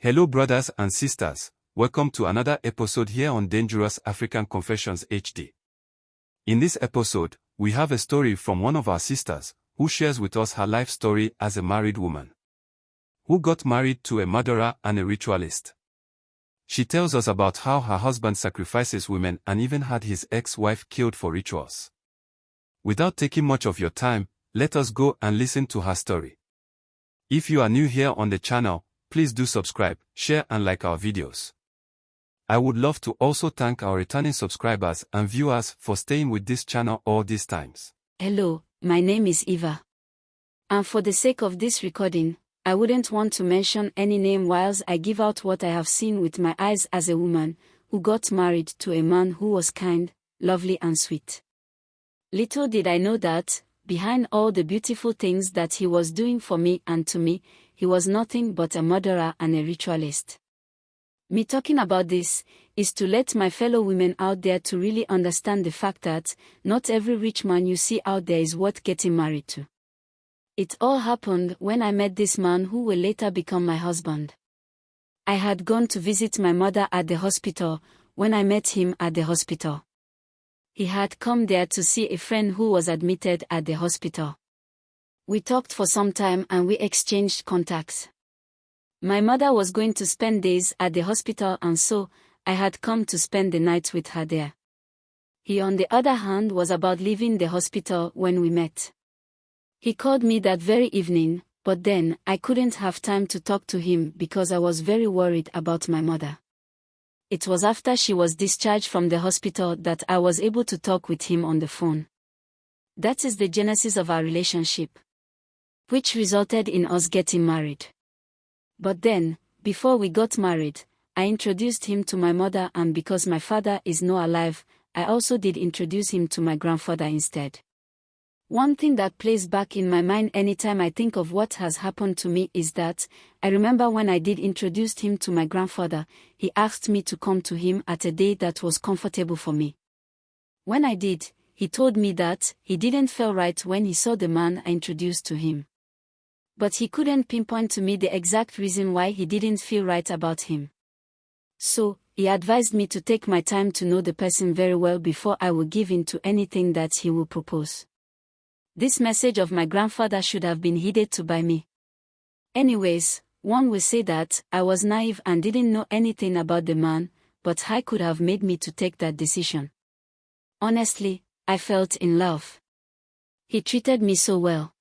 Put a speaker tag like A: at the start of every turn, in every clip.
A: Hello brothers and sisters, welcome to another episode here on Dangerous African Confessions HD. In this episode, we have a story from one of our sisters, who shares with us her life story as a married woman, who got married to a murderer and a ritualist. She tells us about how her husband sacrifices women and even had his ex-wife killed for rituals. Without taking much of your time, let us go and listen to her story. If you are new here on the channel, please do subscribe, share and like our videos. I would love to also thank our returning subscribers and viewers for staying with this channel all these times.
B: Hello, my name is Eva. And for the sake of this recording, I wouldn't want to mention any name whilst I give out what I have seen with my eyes as a woman who got married to a man who was kind, lovely and sweet. Little did I know that, behind all the beautiful things that he was doing for me and to me, he was nothing but a murderer and a ritualist. Me talking about this is to let my fellow women out there to really understand the fact that not every rich man you see out there is worth getting married to. It all happened when I met this man who will later become my husband. I had gone to visit my mother at the hospital when I met him at the hospital. He had come there to see a friend who was admitted at the hospital. We talked for some time and we exchanged contacts. My mother was going to spend days at the hospital and so, I had come to spend the night with her there. He on the other hand was about leaving the hospital when we met. He called me that very evening, but then I couldn't have time to talk to him because I was very worried about my mother. It was after she was discharged from the hospital that I was able to talk with him on the phone. That is the genesis of our relationship, which resulted in us getting married. But then, before we got married, I introduced him to my mother, and because my father is not alive, I also did introduce him to my grandfather instead. One thing that plays back in my mind anytime I think of what has happened to me is that, I remember when I did introduce him to my grandfather, he asked me to come to him at a day that was comfortable for me. When I did, he told me that he didn't feel right when he saw the man I introduced to him. But he couldn't pinpoint to me the exact reason why he didn't feel right about him. So, he advised me to take my time to know the person very well before I would give in to anything that he would propose. This message of my grandfather should have been heeded to by me. Anyways, one will say that I was naive and didn't know anything about the man, but I could have made me to take that decision. Honestly, I felt in love. He treated me so well.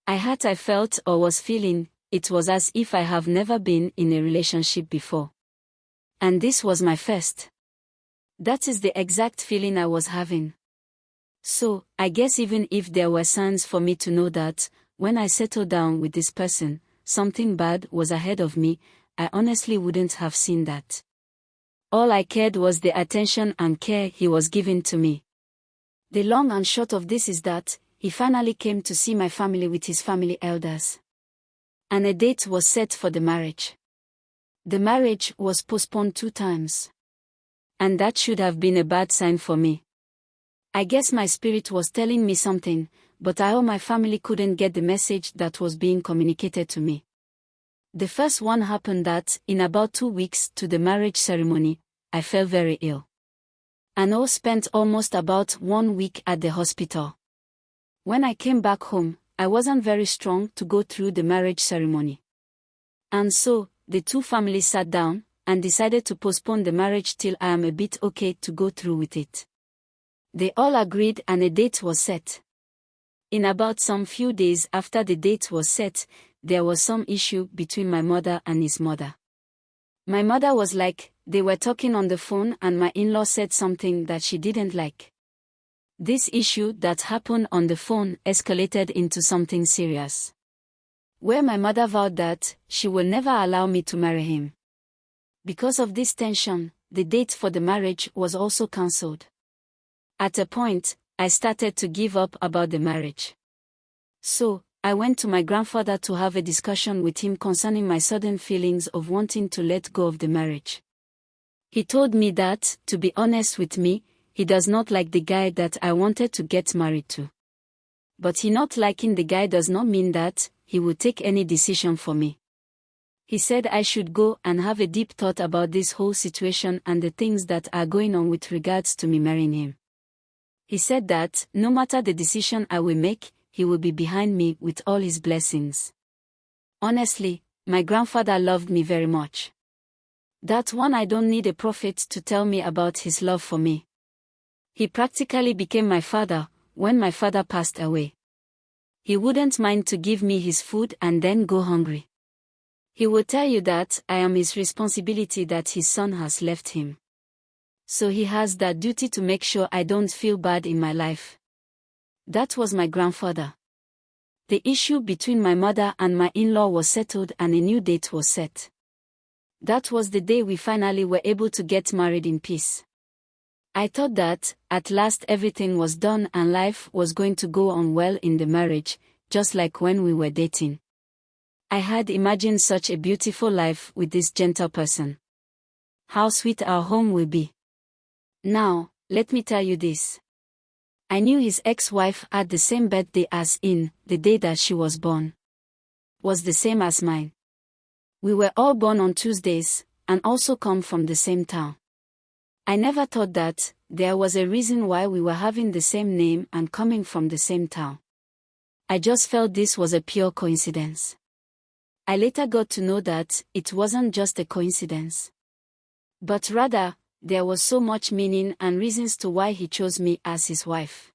B: I felt or was feeling, it was as if I have never been in a relationship before. And this was my first. That is the exact feeling I was having. So, I guess even if there were signs for me to know that, when I settled down with this person, something bad was ahead of me, I honestly wouldn't have seen that. All I cared was the attention and care he was giving to me. The long and short of this is that, he finally came to see my family with his family elders. And a date was set for the marriage. The marriage was postponed 2 times. And that should have been a bad sign for me. I guess my spirit was telling me something, but I or my family couldn't get the message that was being communicated to me. The first one happened that, in about 2 weeks to the marriage ceremony, I fell very ill. And I spent almost about 1 week at the hospital. When I came back home, I wasn't very strong to go through the marriage ceremony. And so, the 2 families sat down, and decided to postpone the marriage till I am a bit okay to go through with it. They all agreed and a date was set. In about some few days after the date was set, there was some issue between my mother and his mother. My mother was like, they were talking on the phone and my in-law said something that she didn't like. This issue that happened on the phone escalated into something serious, where my mother vowed that she will never allow me to marry him. Because of this tension, the date for the marriage was also cancelled. At a point, I started to give up about the marriage. So, I went to my grandfather to have a discussion with him concerning my sudden feelings of wanting to let go of the marriage. He told me that, to be honest with me, he does not like the guy that I wanted to get married to. But he not liking the guy does not mean that he would take any decision for me. He said I should go and have a deep thought about this whole situation and the things that are going on with regards to me marrying him. He said that, no matter the decision I will make, he will be behind me with all his blessings. Honestly, my grandfather loved me very much. That one I don't need a prophet to tell me about his love for me. He practically became my father when my father passed away. He wouldn't mind to give me his food and then go hungry. He will tell you that I am his responsibility that his son has left him. So he has that duty to make sure I don't feel bad in my life. That was my grandfather. The issue between my mother and my in-law was settled and a new date was set. That was the day we finally were able to get married in peace. I thought that, at last everything was done and life was going to go on well in the marriage, just like when we were dating. I had imagined such a beautiful life with this gentle person. How sweet our home will be. Now, let me tell you this. I knew his ex-wife had the same birthday as in, the day that she was born. Was the same as mine. We were all born on Tuesdays, and also come from the same town. I never thought that there was a reason why we were having the same name and coming from the same town. I just felt this was a pure coincidence. I later got to know that it wasn't just a coincidence. But rather, there was so much meaning and reasons to why he chose me as his wife.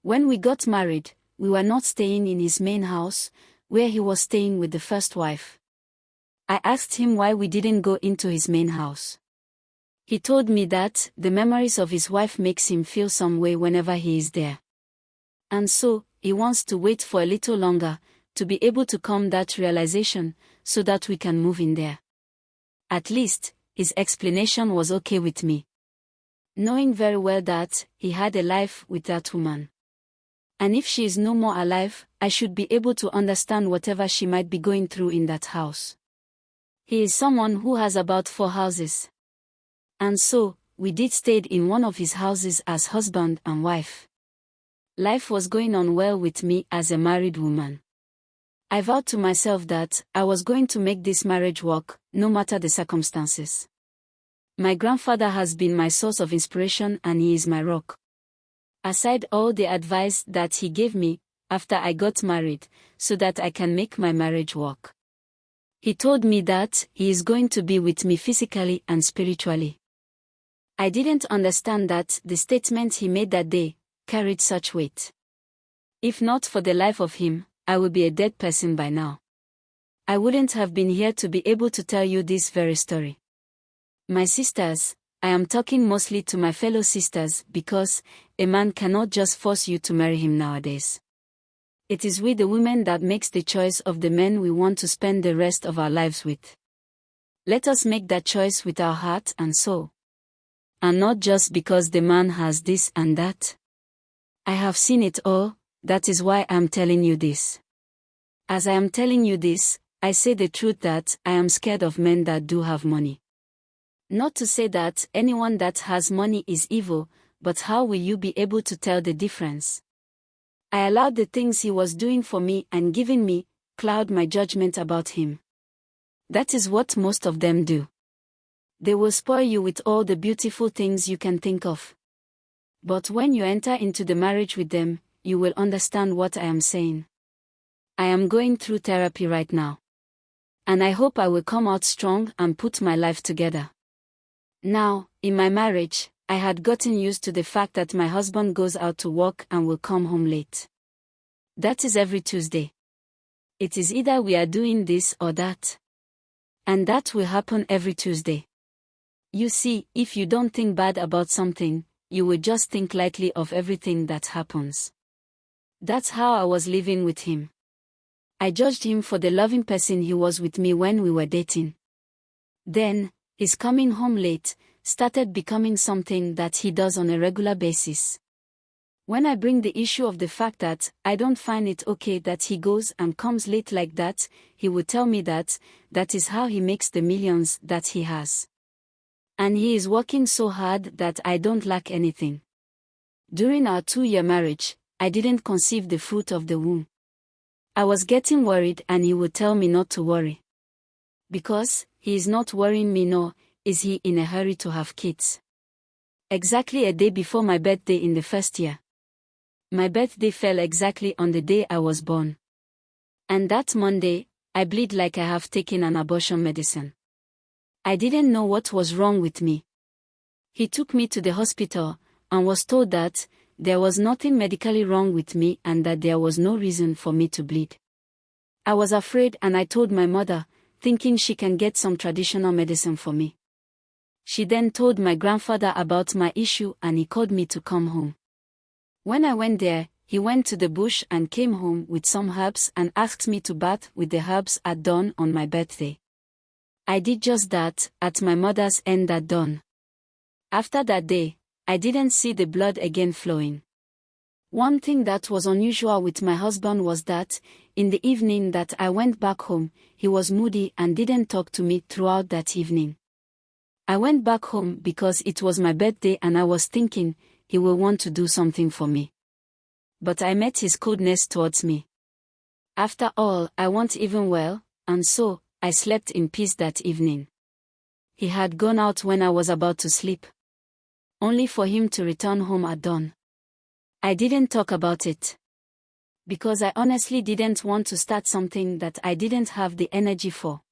B: When we got married, we were not staying in his main house, where he was staying with the first wife. I asked him why we didn't go into his main house. He told me that the memories of his wife makes him feel some way whenever he is there. And so, he wants to wait for a little longer, to be able to come that realization, so that we can move in there. At least, his explanation was okay with me. Knowing very well that he had a life with that woman. And if she is no more alive, I should be able to understand whatever she might be going through in that house. He is someone who has about 4 houses. And so, we did stayed in one of his houses as husband and wife. Life was going on well with me as a married woman. I vowed to myself that I was going to make this marriage work, no matter the circumstances. My grandfather has been my source of inspiration and he is my rock. Aside all the advice that he gave me, after I got married, so that I can make my marriage work. He told me that he is going to be with me physically and spiritually. I didn't understand that the statement he made that day carried such weight. If not for the life of him, I would be a dead person by now. I wouldn't have been here to be able to tell you this very story. My sisters, I am talking mostly to my fellow sisters because a man cannot just force you to marry him nowadays. It is we the women that makes the choice of the men we want to spend the rest of our lives with. Let us make that choice with our heart and soul. And not just because the man has this and that. I have seen it all, that is why I am telling you this. As I am telling you this, I say the truth that I am scared of men that do have money. Not to say that anyone that has money is evil, but how will you be able to tell the difference? I allowed the things he was doing for me and giving me, cloud my judgment about him. That is what most of them do. They will spoil you with all the beautiful things you can think of. But when you enter into the marriage with them, you will understand what I am saying. I am going through therapy right now. And I hope I will come out strong and put my life together. Now, in my marriage, I had gotten used to the fact that my husband goes out to work and will come home late. That is every Tuesday. It is either we are doing this or that. And that will happen every Tuesday. You see, if you don't think bad about something, you will just think lightly of everything that happens. That's how I was living with him. I judged him for the loving person he was with me when we were dating. Then, his coming home late started becoming something that he does on a regular basis. When I bring the issue of the fact that I don't find it okay that he goes and comes late like that, he would tell me that that is how he makes the millions that he has. And he is working so hard that I don't lack anything. During our 2-year marriage, I didn't conceive the fruit of the womb. I was getting worried and he would tell me not to worry. Because he is not worrying me, nor is he in a hurry to have kids. Exactly a day before my birthday in the first year. My birthday fell exactly on the day I was born. And that Monday, I bleed like I have taken an abortion medicine. I didn't know what was wrong with me. He took me to the hospital and was told that there was nothing medically wrong with me and that there was no reason for me to bleed. I was afraid and I told my mother, thinking she can get some traditional medicine for me. She then told my grandfather about my issue and he called me to come home. When I went there, he went to the bush and came home with some herbs and asked me to bath with the herbs at dawn on my birthday. I did just that, at my mother's end at dawn. After that day, I didn't see the blood again flowing. One thing that was unusual with my husband was that, in the evening that I went back home, he was moody and didn't talk to me throughout that evening. I went back home because it was my birthday and I was thinking, he will want to do something for me. But I met his coldness towards me. After all, I wasn't even well, and so, I slept in peace that evening. He had gone out when I was about to sleep. Only for him to return home at dawn. I didn't talk about it. Because I honestly didn't want to start something that I didn't have the energy for.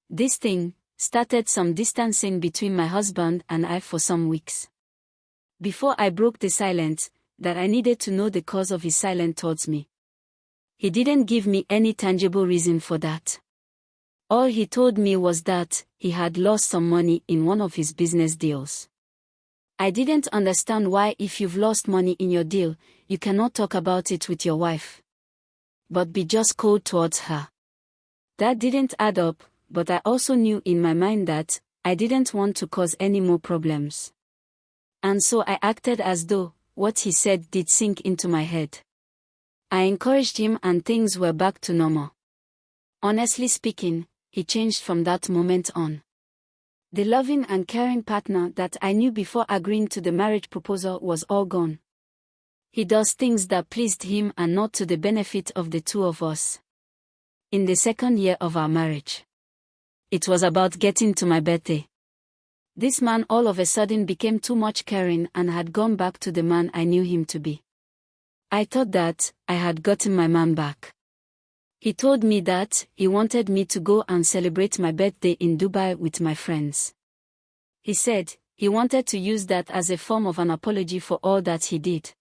B: This thing started some distancing between my husband and I for some weeks. Before I broke the silence, that I needed to know the cause of his silence towards me. He didn't give me any tangible reason for that. All he told me was that he had lost some money in one of his business deals. I didn't understand why, if you've lost money in your deal, you cannot talk about it with your wife. But be just cold towards her. That didn't add up, but I also knew in my mind that I didn't want to cause any more problems. And so I acted as though what he said did sink into my head. I encouraged him and things were back to normal. Honestly speaking, he changed from that moment on. The loving and caring partner that I knew before agreeing to the marriage proposal was all gone. He does things that pleased him and not to the benefit of the two of us. In the second year of our marriage. It was about getting to my birthday. This man all of a sudden became too much caring and had gone back to the man I knew him to be. I thought that I had gotten my man back. He told me that he wanted me to go and celebrate my birthday in Dubai with my friends. He said he wanted to use that as a form of an apology for all that he did.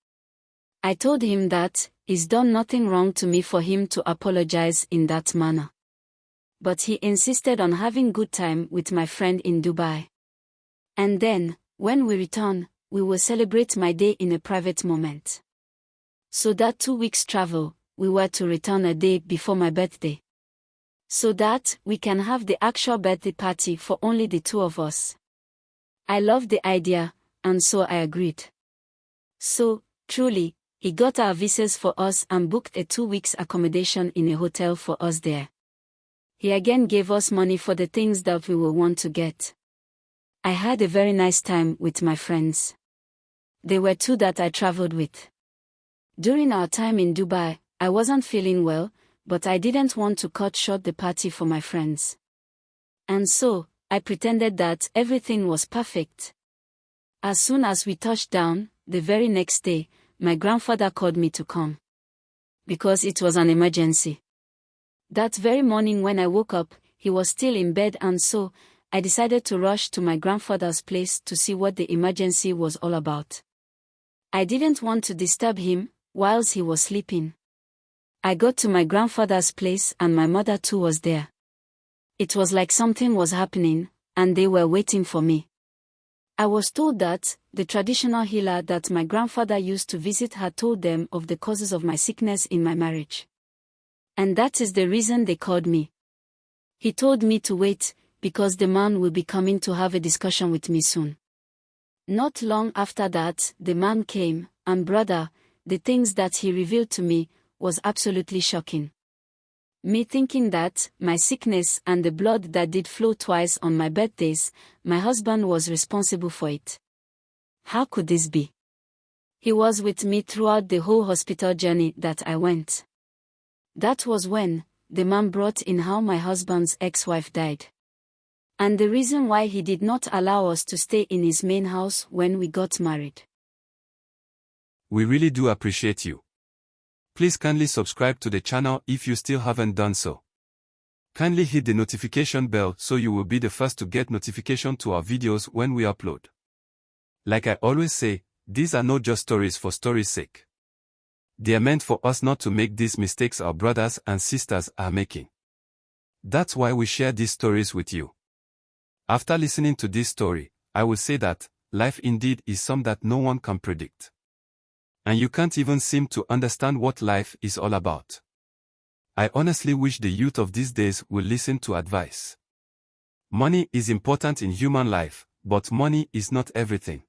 B: I told him that he's done nothing wrong to me for him to apologize in that manner. But he insisted on having good time with my friend in Dubai. And then, when we return, we will celebrate my day in a private moment. So that 2 weeks travel, we were to return a day before my birthday. So that we can have the actual birthday party for only the two of us. I loved the idea, and so I agreed. So, truly, he got our visas for us and booked a 2 weeks accommodation in a hotel for us there. He again gave us money for the things that we will want to get. I had a very nice time with my friends. There were 2 that I traveled with. During our time in Dubai, I wasn't feeling well, but I didn't want to cut short the party for my friends. And so, I pretended that everything was perfect. As soon as we touched down, the very next day, my grandfather called me to come. Because it was an emergency. That very morning when I woke up, he was still in bed, and so, I decided to rush to my grandfather's place to see what the emergency was all about. I didn't want to disturb him whilst he was sleeping. I got to my grandfather's place and my mother too was there. It was like something was happening, and they were waiting for me. I was told that the traditional healer that my grandfather used to visit had told them of the causes of my sickness in my marriage. And that is the reason they called me. He told me to wait, because the man will be coming to have a discussion with me soon. Not long after that, the man came, and brother, the things that he revealed to me was absolutely shocking. Me thinking that my sickness and the blood that did flow twice on my birthdays, my husband was responsible for it. How could this be? He was with me throughout the whole hospital journey that I went. That was when the man brought in how my husband's ex-wife died. And the reason why he did not allow us to stay in his main house when we got married.
A: We really do appreciate you. Please kindly subscribe to the channel if you still haven't done so. Kindly hit the notification bell so you will be the first to get notification to our videos when we upload. Like I always say, these are not just stories for story's sake. They are meant for us not to make these mistakes our brothers and sisters are making. That's why we share these stories with you. After listening to this story, I will say that life indeed is something that no one can predict. And you can't even seem to understand what life is all about. I honestly wish the youth of these days will listen to advice. Money is important in human life, but money is not everything.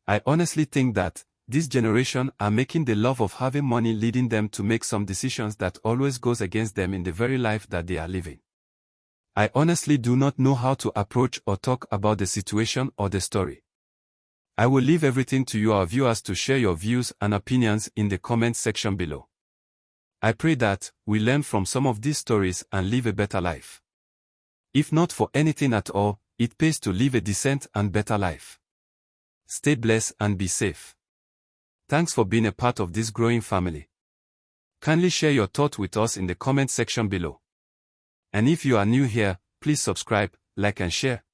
A: I honestly think that this generation are making the love of having money leading them to make some decisions that always goes against them in the very life that they are living. I honestly do not know how to approach or talk about the situation or the story. I will leave everything to you, our viewers, to share your views and opinions in the comment section below. I pray that we learn from some of these stories and live a better life. If not for anything at all, it pays to live a decent and better life. Stay blessed and be safe. Thanks for being a part of this growing family. Kindly share your thoughts with us in the comment section below. And if you are new here, please subscribe, like and share.